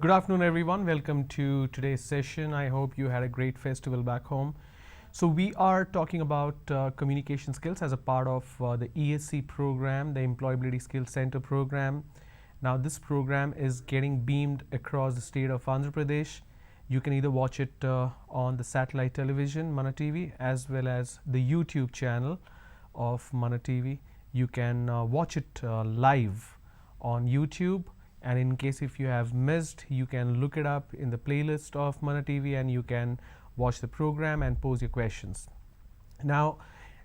Good afternoon, everyone. Welcome to today's session. I hope you had a great festival back home. So we are talking about communication skills as a part of the ESC program, the Employability Skills Center program. Now this program is getting beamed across the state of Andhra Pradesh. You can either watch it on the satellite television, MANATV, as well as the YouTube channel of MANATV. You can watch it live on YouTube. And in case if you have missed, you can look it up in the playlist of MANATV and you can watch the program and pose your questions. Now,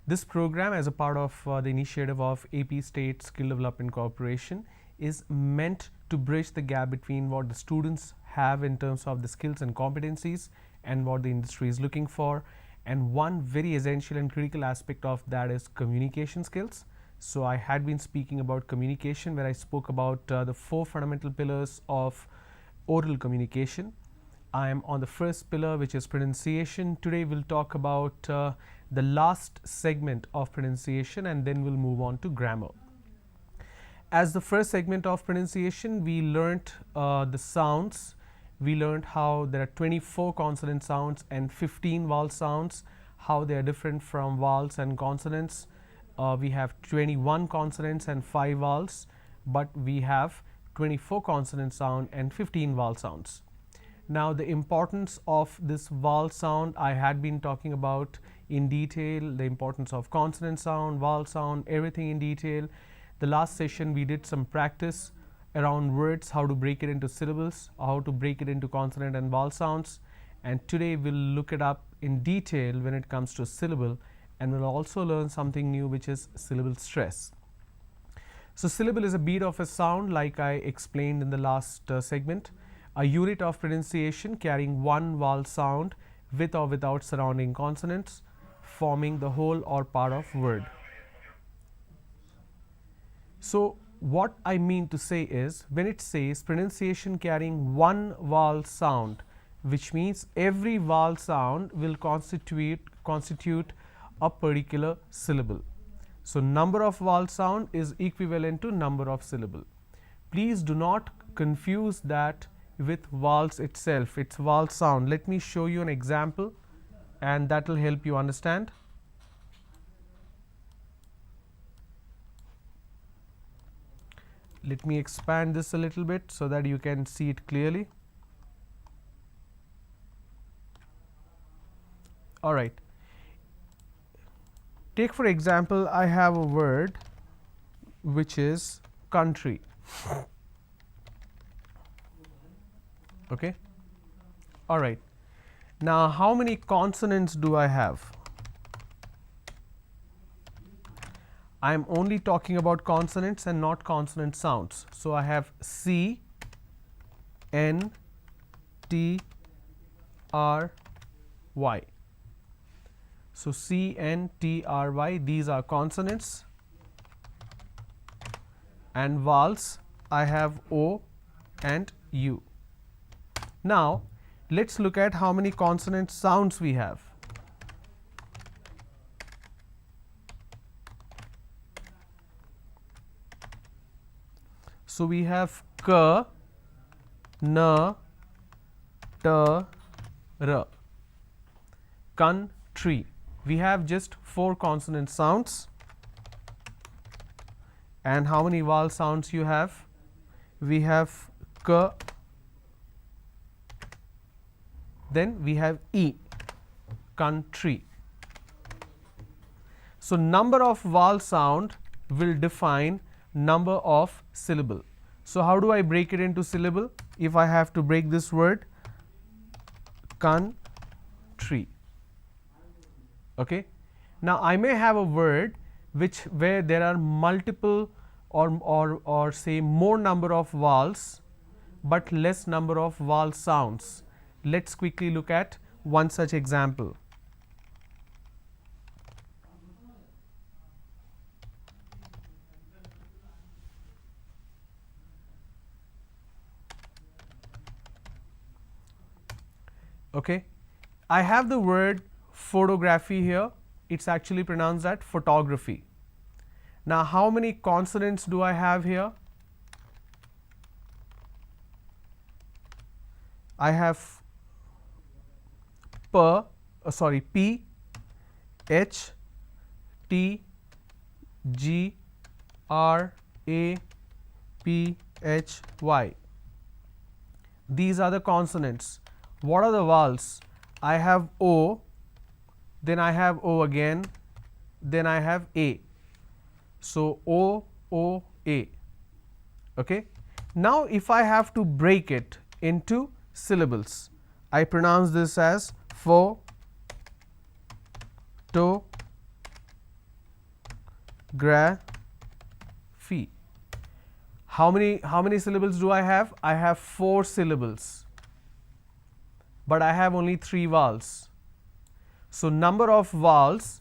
this program as a part of the initiative of AP State Skill Development Corporation is meant to bridge the gap between what the students have in terms of the skills and competencies and what the industry is looking for. And one very essential and critical aspect of that is communication skills. So I had been speaking about communication, where I spoke about the 4 fundamental pillars of oral communication. I am on the first pillar, which is pronunciation. Today we'll talk about the last segment of pronunciation, and then we'll move on to grammar. As the first segment of pronunciation, we learnt the sounds. We learned how there are 24 consonant sounds and 15 vowel sounds, how they are different from vowels and consonants. We have 21 consonants and 5 vowels, but we have 24 consonant sound and 15 vowel sounds. Now the importance of this vowel sound I had been talking about in detail, the importance of consonant sound, vowel sound, everything in detail. The last session we did some practice around words, how to break it into syllables, how to break it into consonant and vowel sounds, and today we'll look it up in detail when it comes to syllable. And we'll also learn something new, which is syllable stress. So syllable is a beat of a sound, like I explained in the last segment, a unit of pronunciation carrying one vowel sound with or without surrounding consonants, forming the whole or part of word. So what I mean to say is, when it says pronunciation carrying one vowel sound, which means every vowel sound will constitute a particular syllable. So number of vowel sound is equivalent to number of syllable. Please do not confuse that with vowels itself. It's vowel sound. Let me show you an example and that will help you understand. Let me expand this a little bit so that you can see it clearly. All right. Take for example, I have a word which is country. Okay. All right. Now, how many consonants do I have? I am only talking about consonants and not consonant sounds. So I have C, N, T, R, Y. So C, N, T, R, Y, these are consonants, and vowels I have O and U. Now let's look at how many consonant sounds we have. So we have K, N, T, R, country. We have just 4 consonant sounds. And how many vowel sounds you have? We have K, then we have E, country. So number of vowel sound will define number of syllable. So how do I break it into syllable? If I have to break this word, country. Okay. Now I may have a word where there are multiple or say more number of vowels but less number of vowel sounds. Let's quickly look at one such example. Okay. I have the word photography here. It's actually pronounced as photography. Now how many consonants do I have here? I have P, H, T, G, R, A, P, H, Y. These are the consonants. What are the vowels? I have O, then I have O again, then I have A. So O, O, A. Okay. Now if I have to break it into syllables, I pronounce this as photography. How many syllables do I have? I have 4 syllables, but I have only 3 vowels. So number of vowels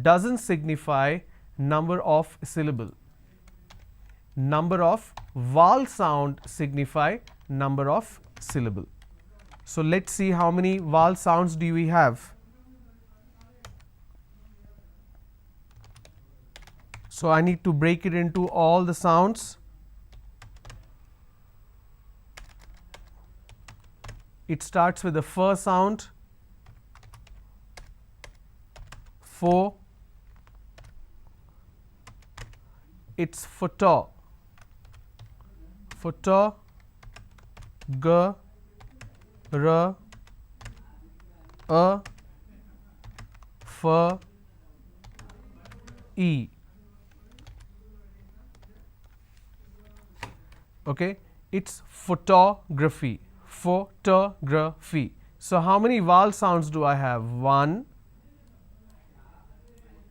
doesn't signify number of syllable. Number of vowel sound signify number of syllable. So let's see how many vowel sounds do we have. So I need to break it into all the sounds. It starts with the first sound, pho. It's photo, g, r, a, f, e. Okay, it's photography. Photography. So how many vowel sounds do I have? 1,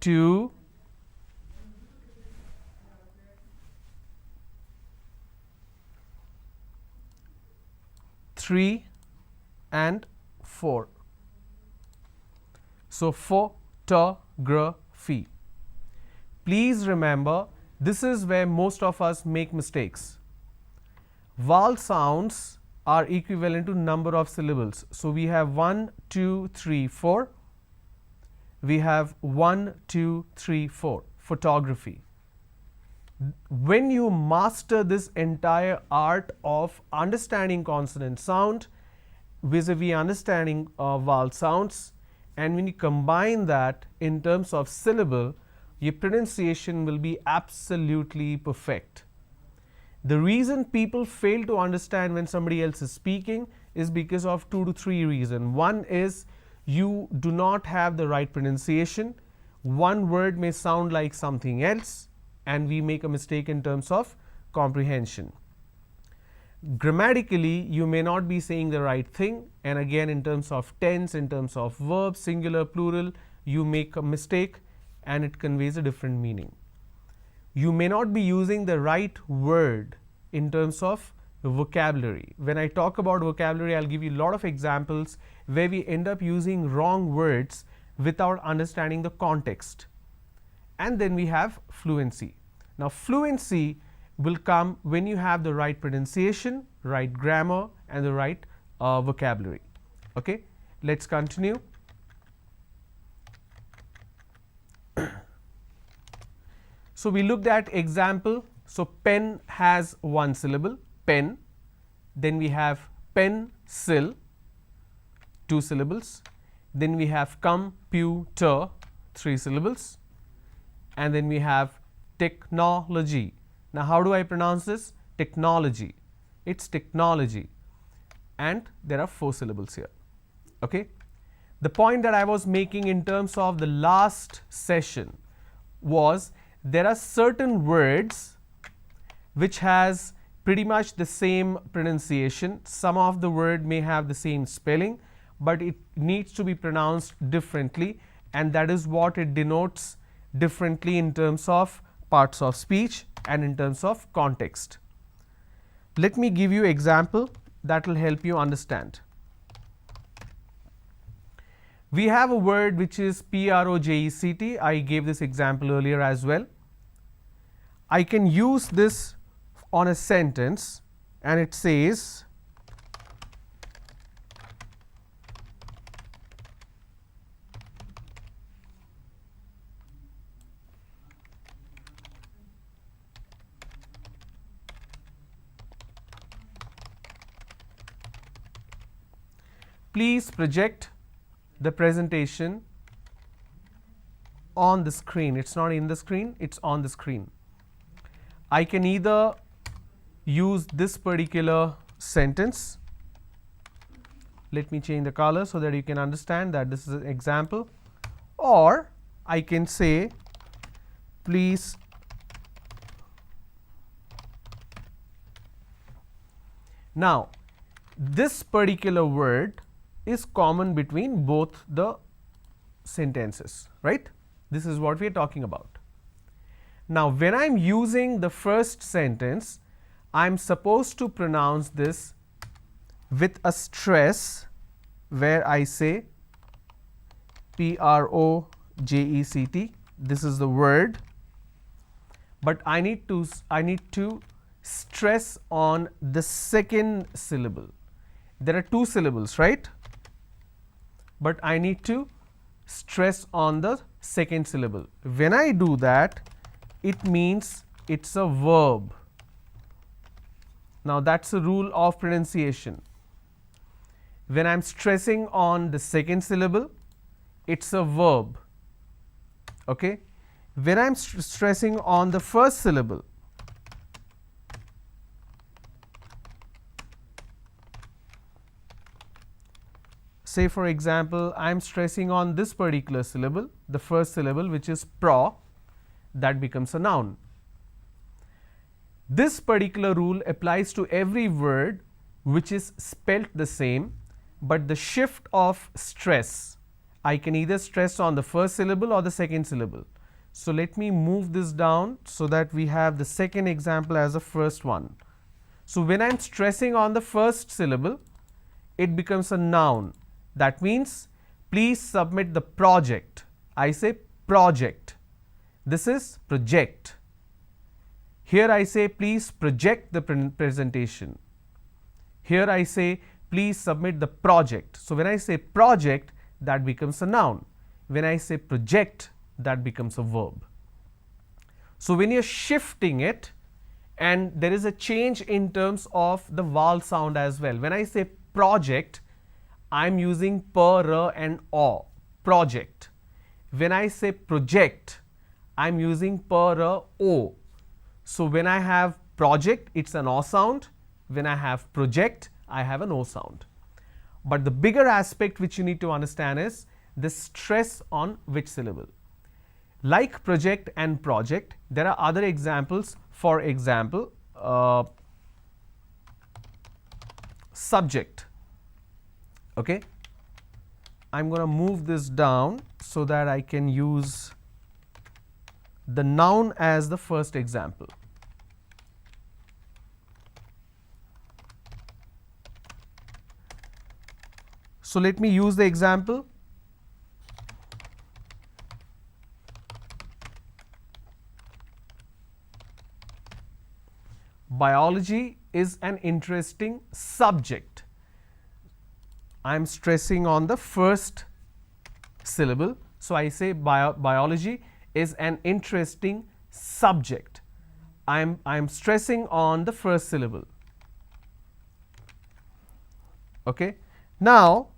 2, 3 and 4. So photography. Please remember, this is where most of us make mistakes. Vowel sounds are equivalent to number of syllables. So we have 1, 2, 3, 4. We have 1, 2, 3, 4. Photography. When you master this entire art of understanding consonant sound vis-a-vis understanding vowel sounds, and when you combine that in terms of syllable, your pronunciation will be absolutely perfect. The reason people fail to understand when somebody else is speaking is because of 2 to 3 reasons. One is you do not have the right pronunciation. One word may sound like something else, and we make a mistake in terms of comprehension. Grammatically, you may not be saying the right thing, and again in terms of tense, in terms of verb, singular, plural, you make a mistake and it conveys a different meaning. You may not be using the right word in terms of vocabulary. When I talk about vocabulary, I'll give you a lot of examples where we end up using wrong words without understanding the context. And then we have fluency. Now fluency will come when you have the right pronunciation, right grammar, and the right vocabulary. Okay, let's continue. So we looked at example. So pen has 1 syllable, pen. Then we have pencil, 2 syllables. Then we have computer, 3 syllables. And then we have technology. Now how do I pronounce this? Technology. It's technology. And there are 4 syllables here. Okay. The point that I was making in terms of the last session was there are certain words which has pretty much the same pronunciation. Some of the word may have the same spelling, but it needs to be pronounced differently, and that is what it denotes differently in terms of parts of speech and in terms of context. Let me give you example that will help you understand. We have a word which is project. I gave this example earlier as well. I can use this on a sentence, and it says please project the presentation on the screen. It's not in the screen, it's on the screen. I can either use this particular sentence. Let me change the color so that you can understand that this is an example, or I can say, please now this particular word is common between both the sentences, right? This is what we are talking about. Now, when I am using the first sentence, I am supposed to pronounce this with a stress where I say project. This is the word, but I need to stress on the second syllable. There are two syllables, right? But I need to stress on the second syllable. When I do that, it means it's a verb. Now, that's a rule of pronunciation. When I'm stressing on the second syllable, it's a verb. Okay? When I'm stressing on the first syllable, say for example, I'm stressing on this particular syllable, the first syllable, which is pro, that becomes a noun. This particular rule applies to every word which is spelt the same, but the shift of stress, I can either stress on the first syllable or the second syllable. So, let me move this down so that we have the second example as the first one. So, when I am stressing on the first syllable, it becomes a noun. That means, please submit the project. I say project. This is project. Here I say, please project the presentation. Here I say, please submit the project. So, when I say project, that becomes a noun. When I say project, that becomes a verb. So, when you are shifting it, and there is a change in terms of the vowel sound as well. When I say project, I am using per, r and o, project. When I say project, I am using per, r, o. So, when I have project, it's an o sound. When I have project, I have an o sound. But the bigger aspect which you need to understand is the stress on which syllable. Like project and project, there are other examples. For example, subject. Okay, I'm going to move this down so that I can use the noun as the first example. So, let me use the example. Biology is an interesting subject. I am stressing on the first syllable. So, I say biology is an interesting subject. I am stressing on the first syllable. Okay. Now,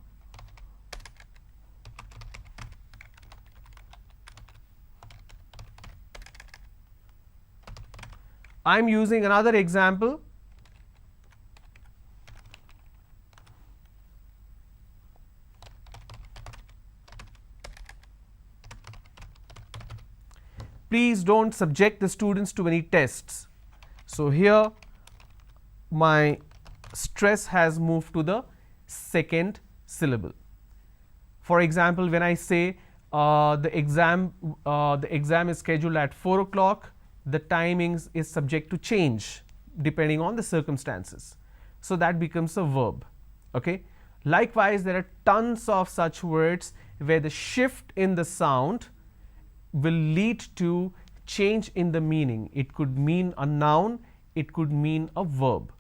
I am using another example. Please don't subject the students to any tests. So, here my stress has moved to the second syllable. For example, when I say the exam is scheduled at 4 o'clock, the timings is subject to change depending on the circumstances. So, that becomes a verb. Okay. Likewise, there are tons of such words where the shift in the sound will lead to change in the meaning. It could mean a noun, it could mean a verb.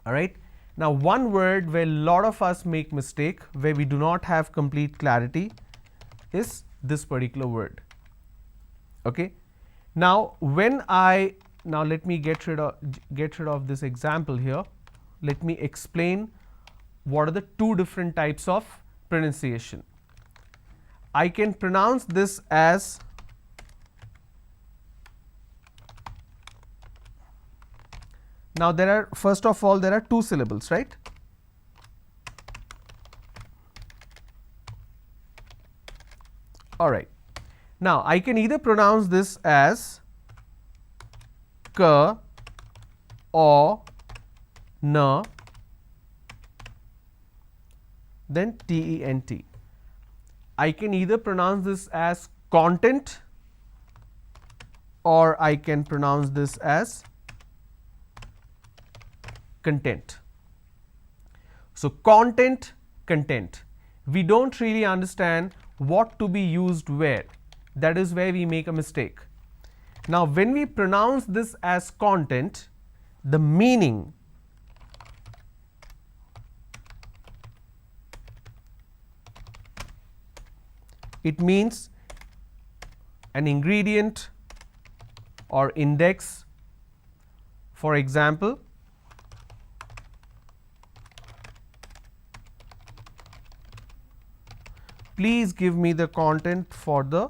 All right. Now, one word where a lot of us make mistake, where we do not have complete clarity, is this particular word. Okay. Now, when let me get rid of this example here. Let me explain what are the two different types of pronunciation. I can pronounce this as now there are, first of all, there are two syllables, right? All right. Now I can either pronounce this as k or n, then tent. I can either pronounce this as content or I can pronounce this as content. So content, content. We don't really understand what to be used where. That is where we make a mistake. Now when we pronounce this as content, the meaning it means an ingredient or index. For example, please give me the content for the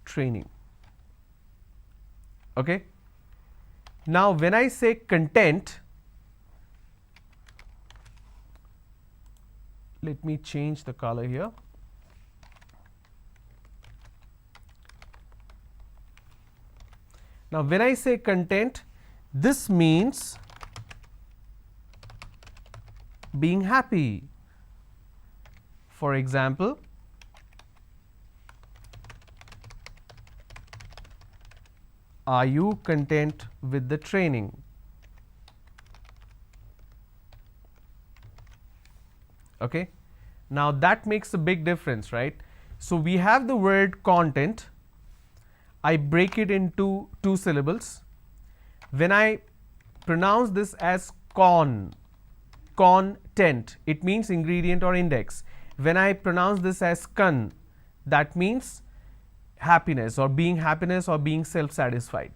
training. Okay. Now when I say content, let me change the color here. Now when I say content, this means being happy. For example, are you content with the training? Okay. Now that makes a big difference, right? So we have the word content. I break it into two syllables. When I pronounce this as content, it means ingredient or index. When I pronounce this as that means happiness or being self-satisfied.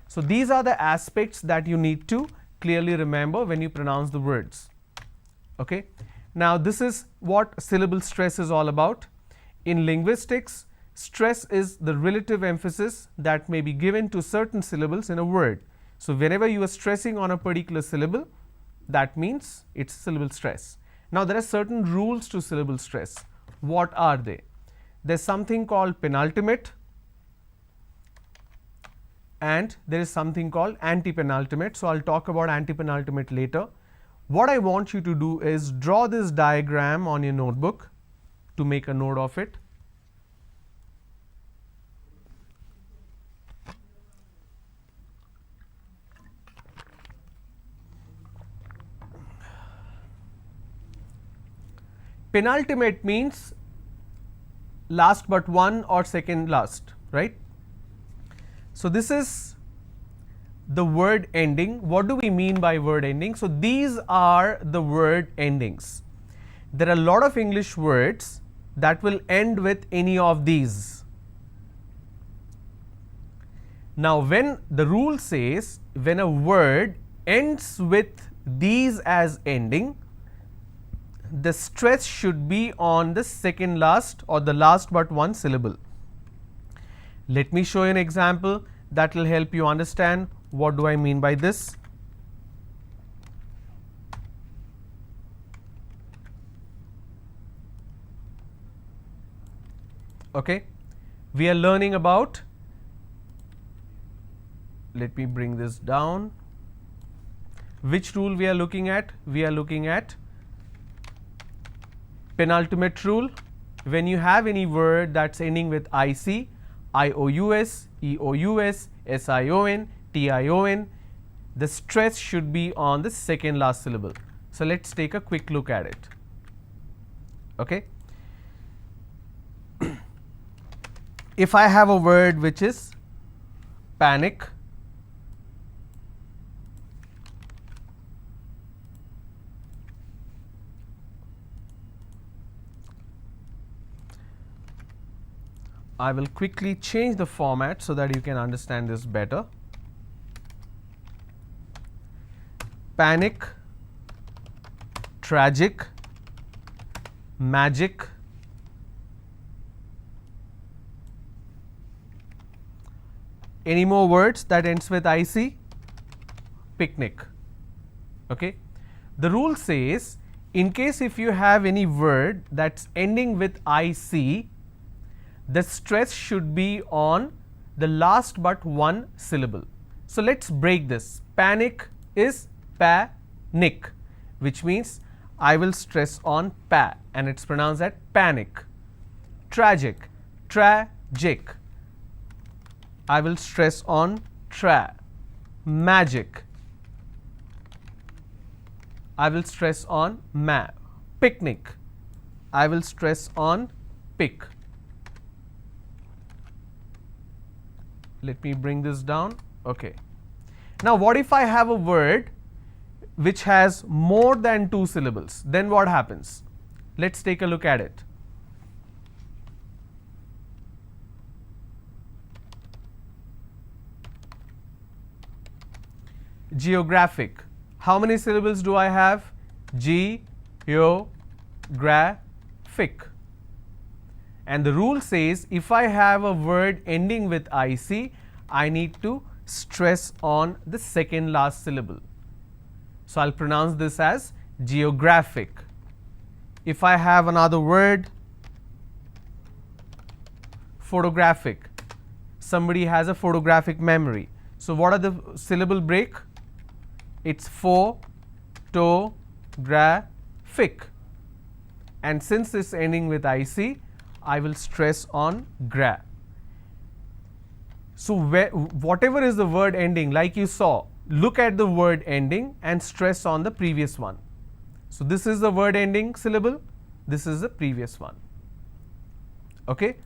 So these are the aspects that you need to clearly remember when you pronounce the words. Okay. Now this is what syllable stress is all about. In linguistics, stress is the relative emphasis that may be given to certain syllables in a word. So whenever you are stressing on a particular syllable, that means it's syllable stress. Now there are certain rules to syllable stress. What are they? There's something called penultimate and there is something called anti-penultimate. So I'll talk about anti-penultimate later. What I want you to do is draw this diagram on your notebook to make a note of it. Penultimate means last but one or second last, right? So this is the word ending. What do we mean by word ending? So these are the word endings. There are a lot of English words that will end with any of these. Now when the rule says when a word ends with these as ending, the stress should be on the second last or the last but one syllable. Let me show you an example that will help you understand what do I mean by this. Okay, we are learning about, let me bring this down. Which rule we are looking at? We are looking at penultimate rule. When you have any word that's ending with IC, IOUS, EOUS, SION, TION, the stress should be on the second last syllable. So let's take a quick look at it. Okay. If I have a word which is panic, I will quickly change the format so that you can understand this better. Panic tragic, magic, any more words that ends with IC? Picnic. Okay. The rule says, in case if you have any word that's ending with IC, the stress should be on the last but one syllable. So let's break this. Panic is pa-nick, which means I will stress on pa and it's pronounced as panic. Tragic, tragic, I will stress on tra. Magic, I will stress on ma. Picnic, I will stress on pick. Let me bring this down. Okay. Now what if I have a word which has more than two syllables? Then what happens? Let's take a look at it. Geographic. How many syllables do I have? Ge-o-gra-phic. And the rule says if I have a word ending with IC, I need to stress on the second last syllable. So I'll pronounce this as geographic. If I have another word, photographic, somebody has a photographic memory. So what are the syllable break? It's pho-to-gra-phic. And since it's ending with IC, I will stress on gra. So whatever is the word ending, like you saw, look at the word ending and stress on the previous one. So this is the word ending syllable, this is the previous one. Okay.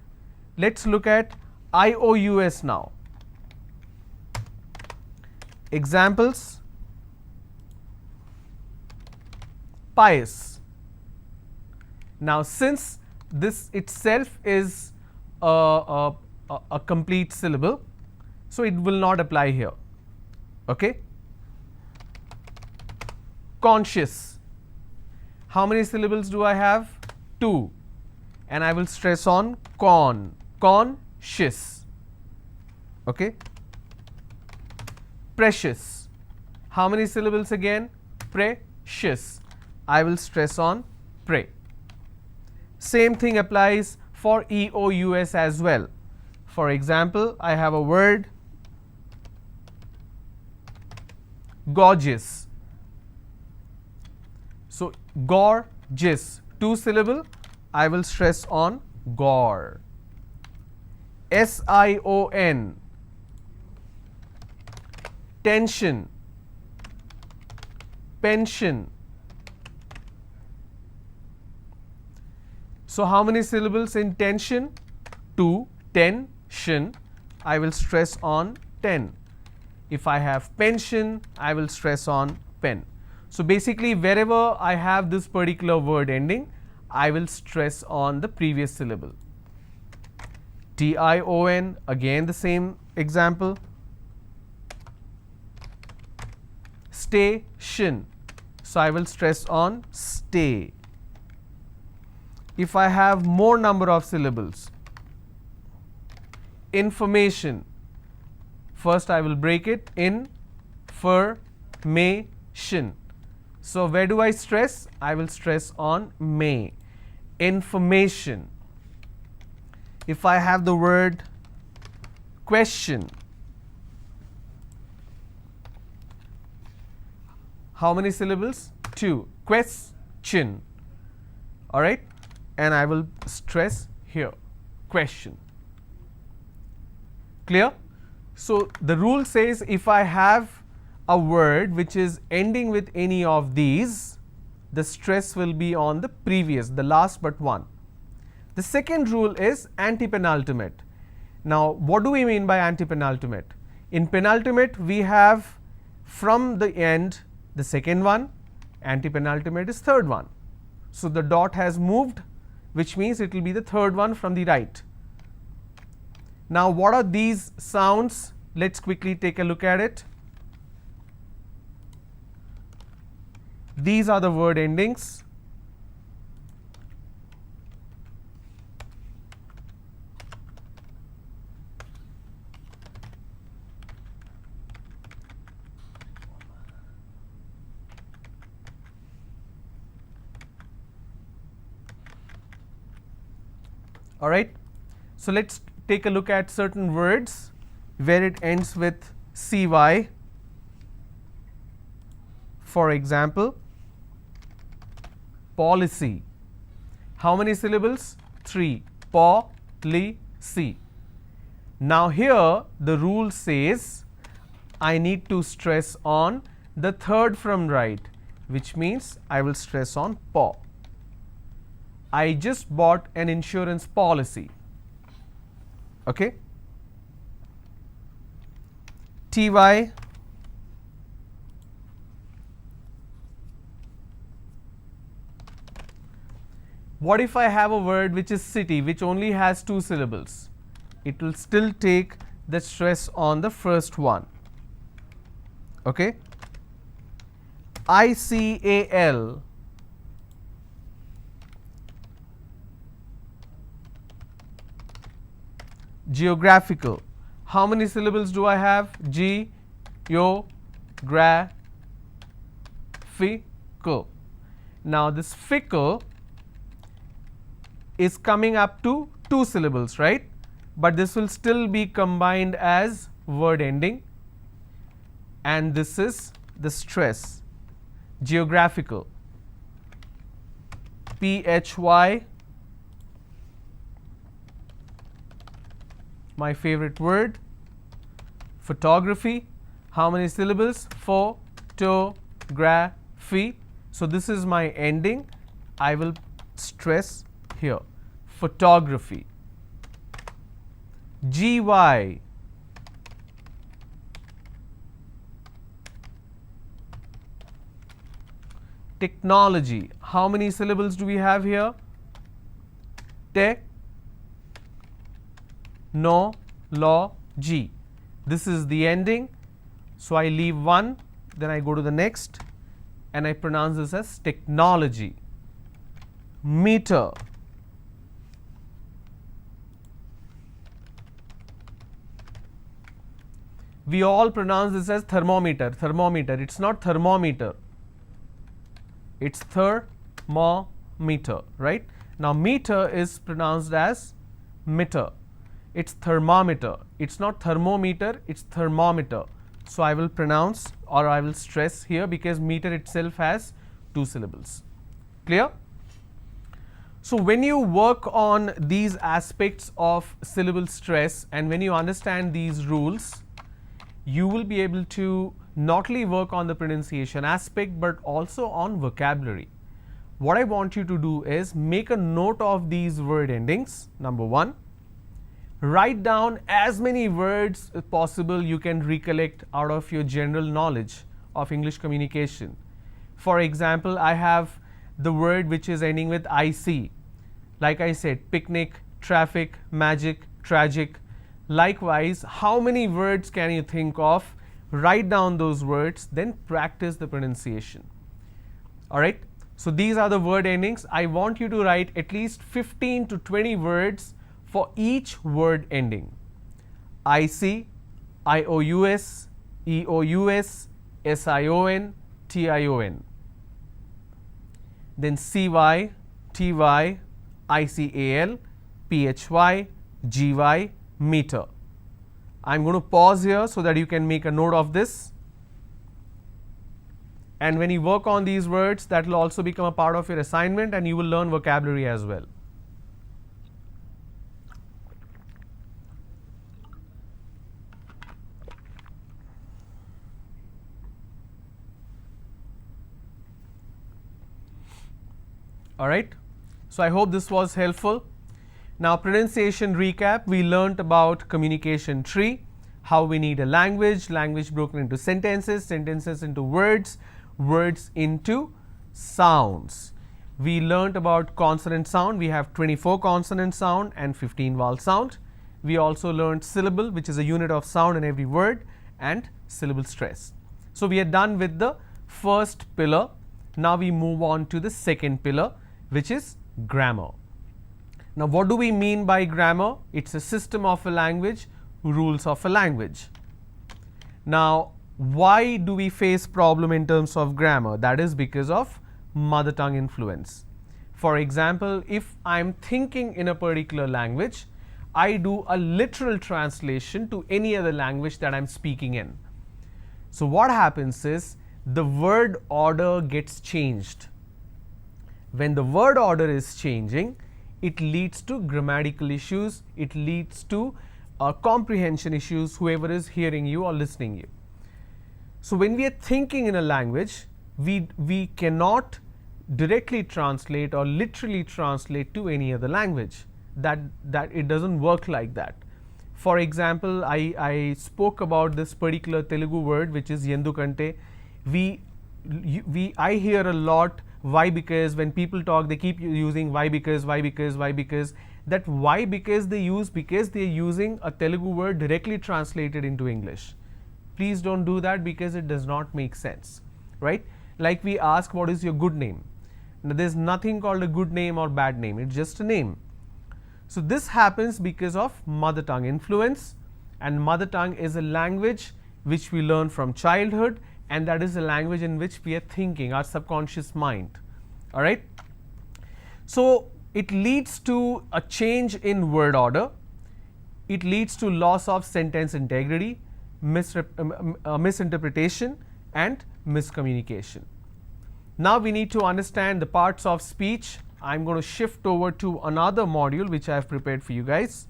Let's look at IOUS now. Examples: pious. Now since this itself is a complete syllable, so it will not apply here. Okay. Conscious. How many syllables do I have? 2. And I will stress on con. Conscious. Okay. Precious. How many syllables again? Precious. I will stress on pre. Same thing applies for EOUS as well. For example, I have a word gorgeous. So gorgeous, 2 syllable, I will stress on gore. SION, tension, pension. So how many syllables in tension? 2. Tension, I will stress on ten. If I have pension, I will stress on pen. So basically wherever I have this particular word ending, I will stress on the previous syllable. TION, again the same example. Station, so I will stress on stay. If I have more number of syllables, information, first I will break it in information. So where do I stress? I will stress on may. Information. If I have the word question, how many syllables? 2. Question. All right. And I will stress here, question. Clear? So the rule says if I have a word which is ending with any of these, the stress will be on the previous, the last but one. The second rule is anti-penultimate. Now what do we mean by anti-penultimate? In penultimate we have from the end the second one, anti-penultimate is third one. So the dot has moved, which means it will be the third one from the right. Now what are these sounds? Let's quickly take a look at it. These are the word endings. All right. So let's take a look at certain words where it ends with cy. For example, policy. How many syllables? 3. Po-li-cy. Now here the rule says I need to stress on the third from right, which means I will stress on po. I just bought an insurance policy. Okay. Ty. What if I have a word which is city, which only has 2 syllables? It will still take the stress on the first one. Okay. ICAL. Geographical. How many syllables do I have? Ge-gra-phi-cal. Now this fickle is coming up to 2 syllables, right? But this will still be combined as word ending, and this is the stress. Geographical. PHY. My favorite word. Photography. How many syllables? Photography. So this is my ending. I will stress here. Photography. GY. Technology. How many syllables do we have here? Technology. This is the ending. So I leave one, then I go to the next, and I pronounce this as technology. Meter. We all pronounce this as thermometer. Thermometer. It's not thermometer. It's thermometer, right? Now meter is pronounced as meter. It's thermometer. It's not thermometer, it's thermometer. So I will pronounce, or I will stress here, because meter itself has 2 syllables. Clear? So when you work on these aspects of syllable stress, and when you understand these rules, you will be able to not only work on the pronunciation aspect but also on vocabulary. What I want you to do is make a note of these word endings. Number 1, write down as many words as possible you can recollect out of your general knowledge of English communication. For example, I have the word which is ending with IC. Like I said, picnic, traffic, magic, tragic. Likewise, how many words can you think of? Write down those words, then practice the pronunciation. All right. So these are the word endings. I want you to write at least 15 to 20 words for each word ending. IC, IOUS, EOUS, SION, TION. Then CY, TY, ICAL, PHY, GY, meter. I'm going to pause here so that you can make a note of this. And when you work on these words, that will also become a part of your assignment, and you will learn vocabulary as well. All right. So I hope this was helpful. Now pronunciation recap, we learnt about communication tree, how we need a language, language broken into sentences, sentences into words, words into sounds. We learnt about consonant sound. We have 24 consonant sound and 15 vowel sound. We also learnt syllable, which is a unit of sound in every word, and syllable stress. So we are done with the first pillar, Now we move on to the second pillar, which is grammar. Now what do we mean by grammar? It's a system of a language, rules of a language. Now why do we face problem in terms of grammar? That is because of mother tongue influence. For example, if I'm thinking in a particular language, I do a literal translation to any other language that I'm speaking in. So what happens is the word order gets changed. When the word order is changing, it leads to grammatical issues, it leads to comprehension issues, whoever is hearing you or listening you. So when we are thinking in a language, we cannot directly translate or literally translate to any other language. That it doesn't work like that. For example, I spoke about this particular Telugu word, which is Yendukante. I hear a lot why because. When people talk, they keep using why because, why because, why because. That why because they use because they are using a Telugu word directly translated into English. Please don't do that because it does not make sense, right? Like we ask, what is your good name? Now there's nothing called a good name or bad name, it's just a name. So this happens because of mother tongue influence, and mother tongue is a language which we learn from childhood, and that is a language in which we are thinking, our subconscious mind. All right. So it leads to a change in word order. It leads to loss of sentence integrity, misinterpretation and miscommunication. Now we need to understand the parts of speech. I'm going to shift over to another module which I have prepared for you guys.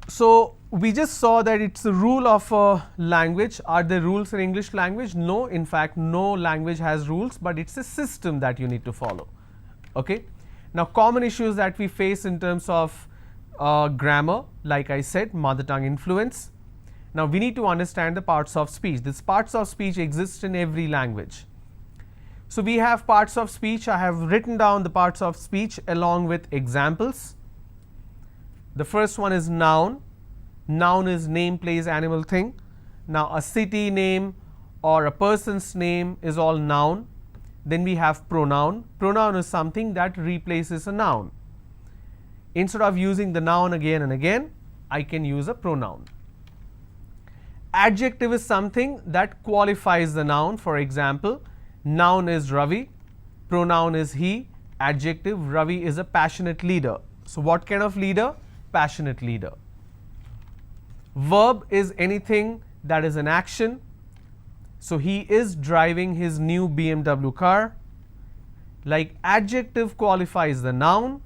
So we just saw that it's a rule of a language. Are there rules in English language? No, in fact no language has rules, but it's a system that you need to follow. Okay. Now common issues that we face in terms of grammar, like I said, mother tongue influence. Now we need to understand the parts of speech. These parts of speech exist in every language. So we have parts of speech. I have written down the parts of speech along with examples. The first one is noun. Noun is name, place, animal, thing. Now a city name or a person's name is all noun. Then we have pronoun. Pronoun is something that replaces a noun. Instead of using the noun again and again, I can use a pronoun. Adjective is something that qualifies the noun. For example, noun is Ravi, pronoun is he, adjective Ravi is a passionate leader. So what kind of leader? Passionate leader. Verb is anything that is an action. So he is driving his new BMW car. Like adjective qualifies the noun,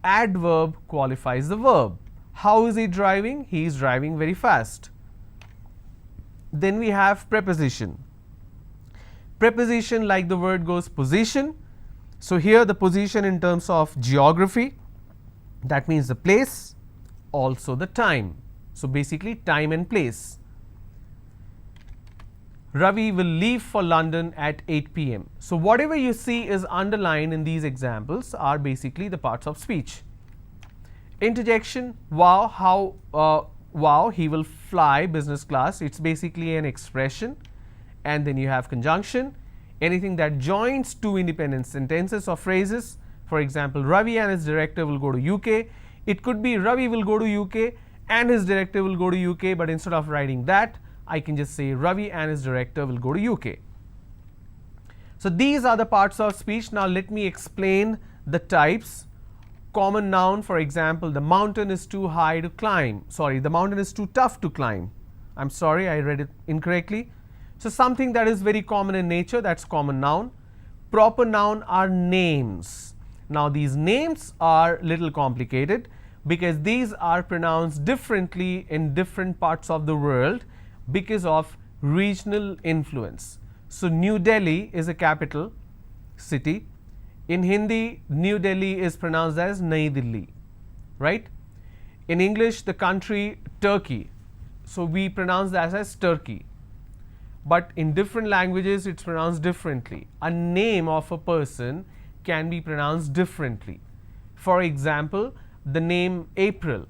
adverb qualifies the verb. How is he driving? He is driving very fast. Then we have preposition. Preposition, like the word goes, position. So here the position in terms of geography, that means the place, also the time. So basically time and place. Ravi will leave for London at 8 p.m. So whatever you see is underlined in these examples are basically the parts of speech. Interjection, wow, wow, he will fly business class. It's basically an expression. And then you have conjunction, anything that joins two independent sentences or phrases. For example, Ravi and his director will go to UK. It could be Ravi will go to UK and his director will go to UK, but instead of writing that, I can just say Ravi and his director will go to UK. So these are the parts of speech. Now let me explain the types. Common noun, for example, the mountain is too high to climb. Sorry, the mountain is too tough to climb. I'm sorry, I read it incorrectly. So something that is very common in nature, that's common noun. Proper noun are names. Now these names are little complicated because these are pronounced differently in different parts of the world because of regional influence. So New Delhi is a capital city. In Hindi, New Delhi is pronounced as Nai Delhi, right? In English, the country Turkey, so we pronounce that as Turkey. But in different languages, it's pronounced differently. A name of a person can be pronounced differently. For example, the name April,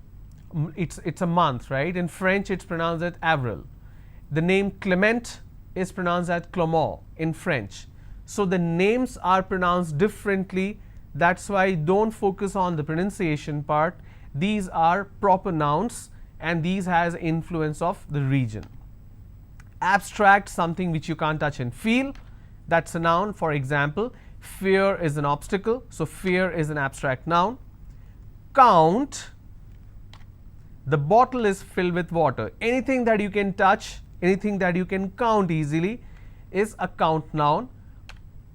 it's a month, right? In French, it's pronounced as Avril. The name Clement is pronounced as Clement in French. So the names are pronounced differently. That's why don't focus on the pronunciation part. These are proper nouns and these has influence of the region. Abstract, something which you can't touch and feel, that's a noun. For example, fear is an obstacle, so fear is an abstract noun. Count, the bottle is filled with water. Anything that you can touch, anything that you can count easily is a count noun.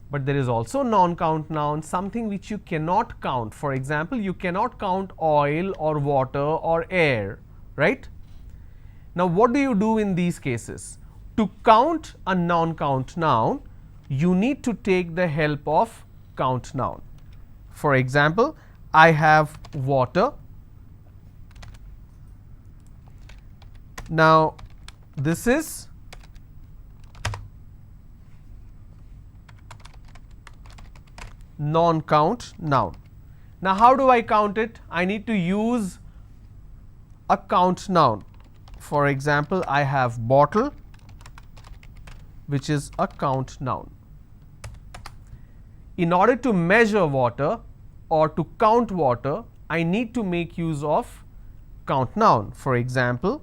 But there is also non-count noun, something which you cannot count. For example, you cannot count oil or water or air, right? Now what do you do in these cases? To count a non-count noun, you need to take the help of count noun. For example, I have water. Now this is non-count noun. Now how do I count it? I need to use a count noun. For example, I have bottle, which is a count noun. In order to measure water or to count water, I need to make use of count noun. For example,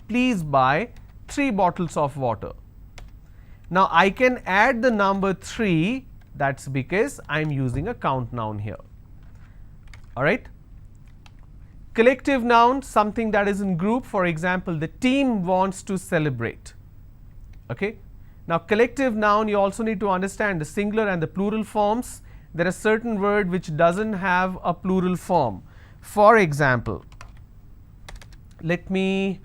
please buy 3 bottles of water. Now I can add the number 3, that's because I am using a count noun here. All right. Collective noun, something that is in group. For example, the team wants to celebrate. Okay. Now collective noun, you also need to understand the singular and the plural forms. There are certain words which doesn't have a plural form. For example, let me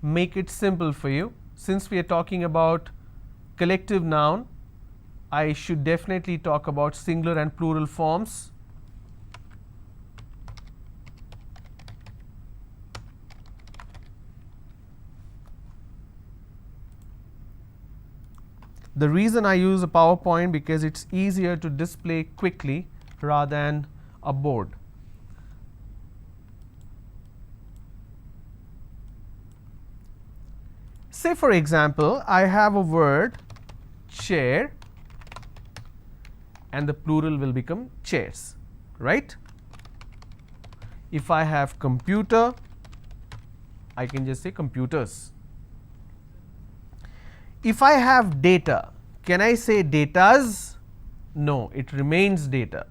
make it simple for you. Since we are talking about collective noun, I should definitely talk about singular and plural forms. The reason I use a PowerPoint because it's easier to display quickly rather than a board. Say for example, I have a word chair and the plural will become chairs, right? If I have computer, I can just say computers. If I have data, can I say datas? No, it remains data.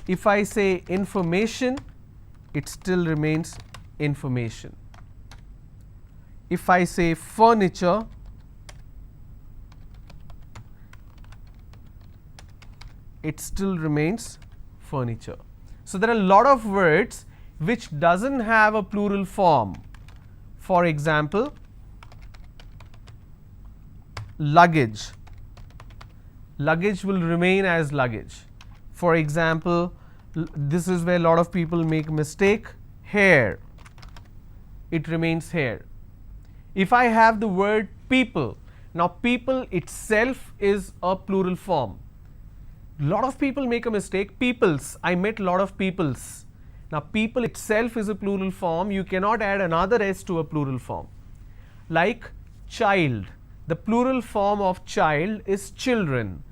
If I say information, it still remains information. If I say furniture, it still remains furniture. So there are a lot of words which doesn't have a plural form. For example, luggage. Luggage will remain as luggage. For example, this is where a lot of people make mistake. Hair, it remains hair. If I have the word people, now people itself is a plural form. Lot of people make a mistake. Peoples, I met lot of peoples. Now people itself is a plural form. You cannot add another s to a plural form. Like child, the plural form of child is children.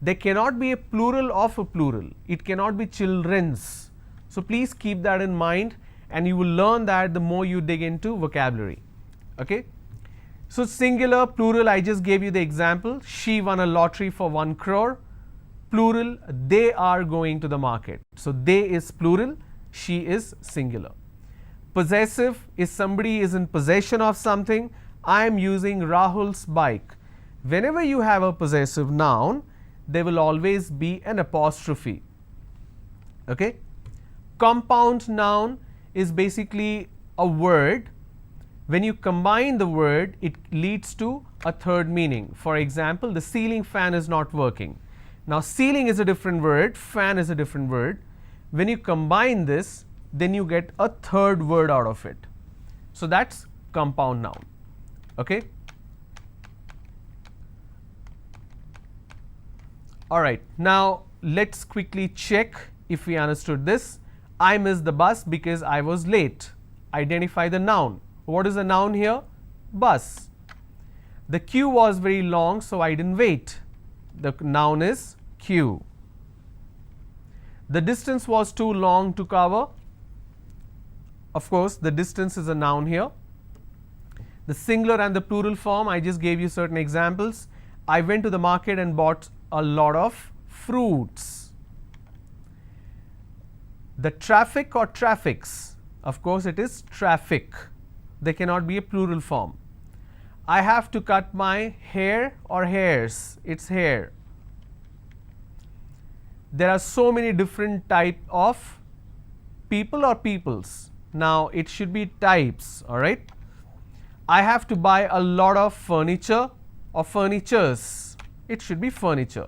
There cannot be a plural of a plural. It cannot be children's. So please keep that in mind and you will learn that the more you dig into vocabulary. Okay. So singular, plural, I just gave you the example. She won a lottery for 1 crore. Plural, they are going to the market. So they is plural, she is singular. Possessive is somebody is in possession of something. I am using Rahul's bike. Whenever you have a possessive noun, there will always be an apostrophe. Okay. Compound noun is basically a word. When you combine the word, it leads to a third meaning. For example, the ceiling fan is not working. Now ceiling is a different word, fan is a different word. When you combine this, then you get a third word out of it. So that's compound noun. Okay. All right. Now let's quickly check if we understood this, I missed the bus because I was late. Identify the noun. What is the noun here? Bus. The queue was very long, so I didn't wait. The noun is queue. The distance was too long to cover. Of course, the distance is a noun here. The singular and the plural form, I just gave you certain examples. I went to the market and bought a lot of fruits. The traffic or traffics, of course it is traffic. They cannot be a plural form. I have to cut my hair or hairs, it's hair. There are so many different type of people or peoples. Now it should be types, alright. I have to buy a lot of furniture or furnitures, it should be furniture.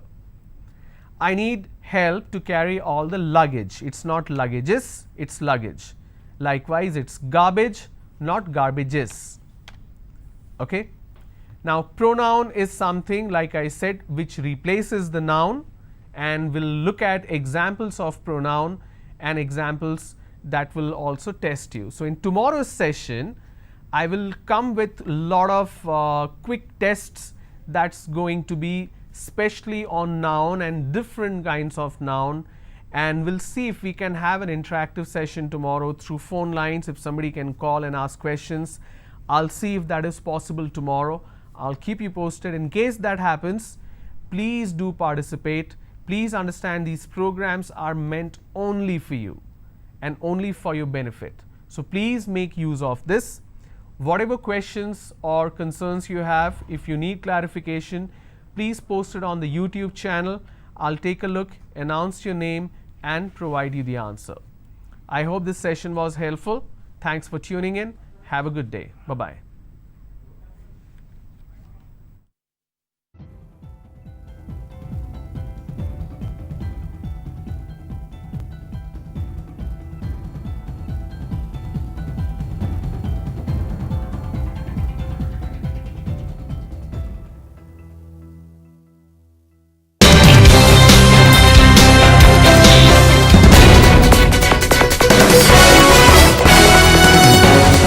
I need help to carry all the luggage, it's not luggages, it's luggage. Likewise, it's garbage, not garbages. Okay. Now pronoun is something, like I said, which replaces the noun, and we'll look at examples of pronoun and examples that will also test you. So in tomorrow's session, I will come with a lot of quick tests that's going to be specially on noun and different kinds of noun, and we'll see if we can have an interactive session tomorrow through phone lines. If somebody can call and ask questions, I'll see if that is possible tomorrow. I'll keep you posted. In case that happens, please do participate. Please understand these programs are meant only for you and only for your benefit. So please make use of this. Whatever questions or concerns you have, if you need clarification, please post it on the YouTube channel. I'll take a look, announce your name, and provide you the answer. I hope this session was helpful. Thanks for tuning in. Have a good day. Bye-bye.